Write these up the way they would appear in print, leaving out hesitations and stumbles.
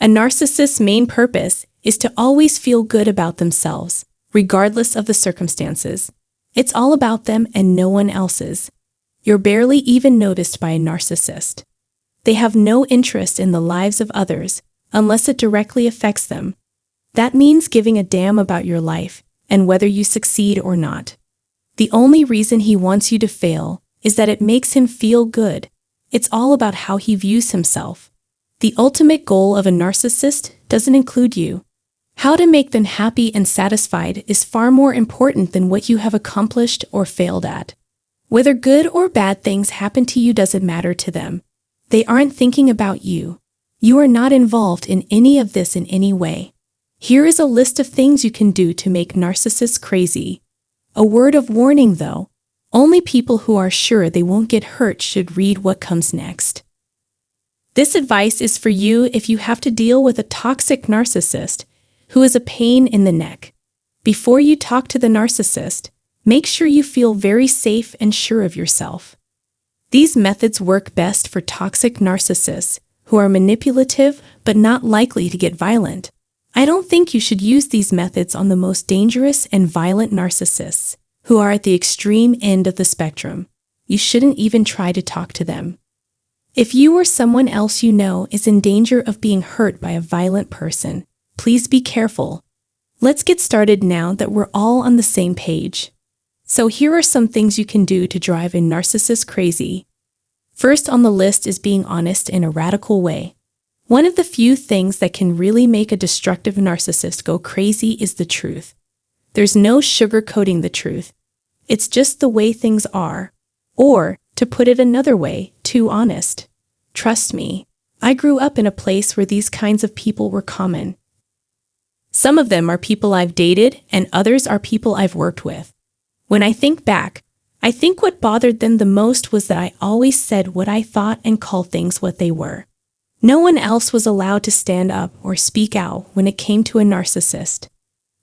A narcissist's main purpose is to always feel good about themselves, regardless of the circumstances. It's all about them and no one else's. You're barely even noticed by a narcissist. They have no interest in the lives of others, unless it directly affects them. That means giving a damn about your life, and whether you succeed or not. The only reason he wants you to fail is that it makes him feel good. It's all about how he views himself. The ultimate goal of a narcissist doesn't include you. How to make them happy and satisfied is far more important than what you have accomplished or failed at. Whether good or bad things happen to you doesn't matter to them. They aren't thinking about you. You are not involved in any of this in any way. Here is a list of things you can do to make narcissists crazy. A word of warning though, only people who are sure they won't get hurt should read what comes next. This advice is for you if you have to deal with a toxic narcissist who is a pain in the neck. Before you talk to the narcissist, make sure you feel very safe and sure of yourself. These methods work best for toxic narcissists who are manipulative but not likely to get violent. I don't think you should use these methods on the most dangerous and violent narcissists who are at the extreme end of the spectrum. You shouldn't even try to talk to them. If you or someone else you know is in danger of being hurt by a violent person, please be careful. Let's get started now that we're all on the same page. So here are some things you can do to drive a narcissist crazy. First on the list is being honest in a radical way. One of the few things that can really make a destructive narcissist go crazy is the truth. There's no sugarcoating the truth. It's just the way things are. Or, to put it another way, too honest. Trust me, I grew up in a place where these kinds of people were common. Some of them are people I've dated, and others are people I've worked with. When I think back, I think what bothered them the most was that I always said what I thought and called things what they were. No one else was allowed to stand up or speak out when it came to a narcissist.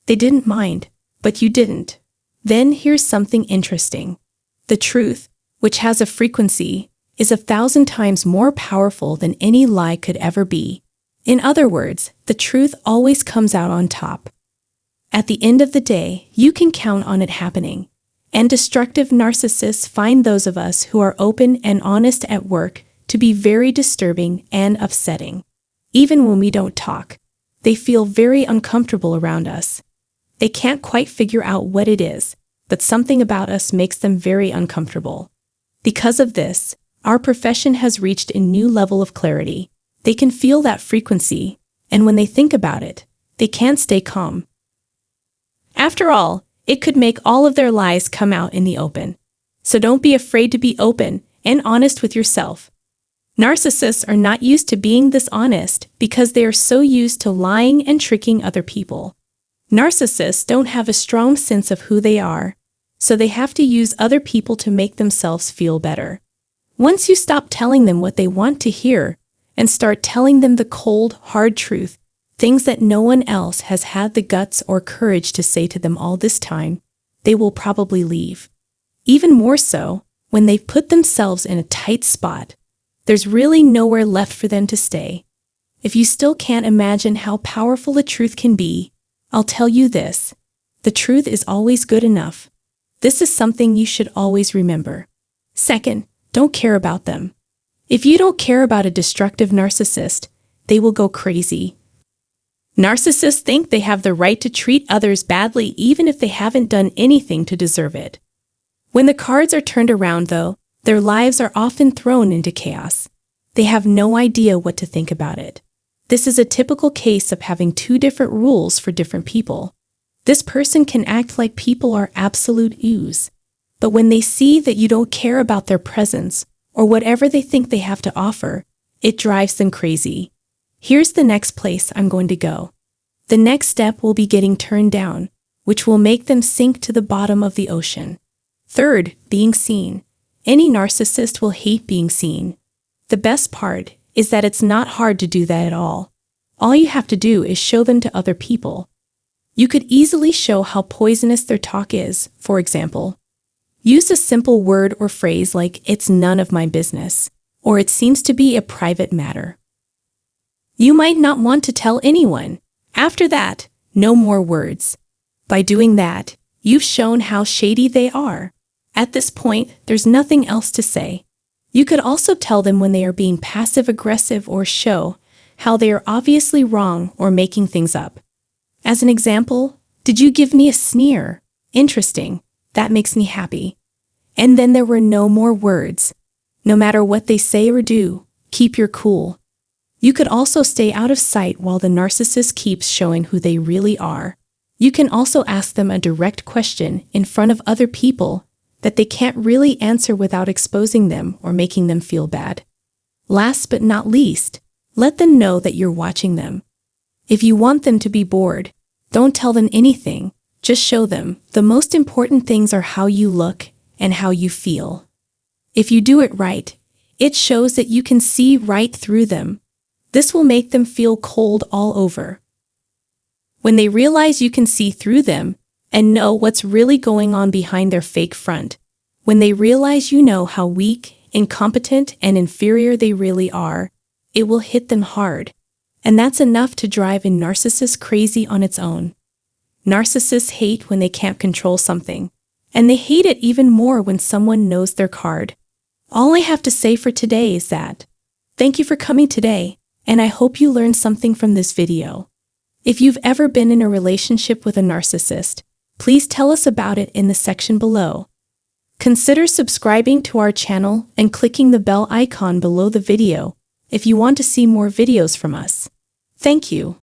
They didn't mind, but you didn't. Then here's something interesting. The truth, which has a frequency, is 1,000 times more powerful than any lie could ever be. In other words, the truth always comes out on top. At the end of the day, you can count on it happening. And destructive narcissists find those of us who are open and honest at work to be very disturbing and upsetting. Even when we don't talk, they feel very uncomfortable around us. They can't quite figure out what it is, but something about us makes them very uncomfortable. Because of this, our profession has reached a new level of clarity. They can feel that frequency, and when they think about it, they can't stay calm. After all, it could make all of their lies come out in the open. So don't be afraid to be open and honest with yourself. Narcissists are not used to being this honest because they are so used to lying and tricking other people. Narcissists don't have a strong sense of who they are, so they have to use other people to make themselves feel better. Once you stop telling them what they want to hear and start telling them the cold, hard truth, things that no one else has had the guts or courage to say to them all this time, they will probably leave. Even more so, when they've put themselves in a tight spot, there's really nowhere left for them to stay. If you still can't imagine how powerful the truth can be, I'll tell you this: the truth is always good enough. This is something you should always remember. Second, don't care about them. If you don't care about a destructive narcissist, they will go crazy. Narcissists think they have the right to treat others badly even if they haven't done anything to deserve it. When the cards are turned around, though, their lives are often thrown into chaos. They have no idea what to think about it. This is a typical case of having two different rules for different people. This person can act like people are absolute ooze, but when they see that you don't care about their presence or whatever they think they have to offer, it drives them crazy. Here's the next place I'm going to go. The next step will be getting turned down, which will make them sink to the bottom of the ocean. Third, being seen. Any narcissist will hate being seen. The best part is that it's not hard to do that at all. All you have to do is show them to other people. You could easily show how poisonous their talk is, for example. Use a simple word or phrase like, "It's none of my business," or "It seems to be a private matter." You might not want to tell anyone. After that, no more words. By doing that, you've shown how shady they are. At this point, there's nothing else to say. You could also tell them when they are being passive-aggressive or show how they are obviously wrong or making things up. As an example, did you give me a sneer? Interesting. That makes me happy. And then there were no more words. No matter what they say or do, keep your cool. You could also stay out of sight while the narcissist keeps showing who they really are. You can also ask them a direct question in front of other people that they can't really answer without exposing them or making them feel bad. Last but not least, let them know that you're watching them. If you want them to be bored, don't tell them anything. Just show them the most important things are how you look and how you feel. If you do it right, it shows that you can see right through them. This will make them feel cold all over. When they realize you can see through them and know what's really going on behind their fake front, when they realize you know how weak, incompetent, and inferior they really are, it will hit them hard. And that's enough to drive a narcissist crazy on its own. Narcissists hate when they can't control something, and they hate it even more when someone knows their card. All I have to say for today is that, thank you for coming today, and I hope you learned something from this video. If you've ever been in a relationship with a narcissist, please tell us about it in the section below. Consider subscribing to our channel and clicking the bell icon below the video if you want to see more videos from us. Thank you.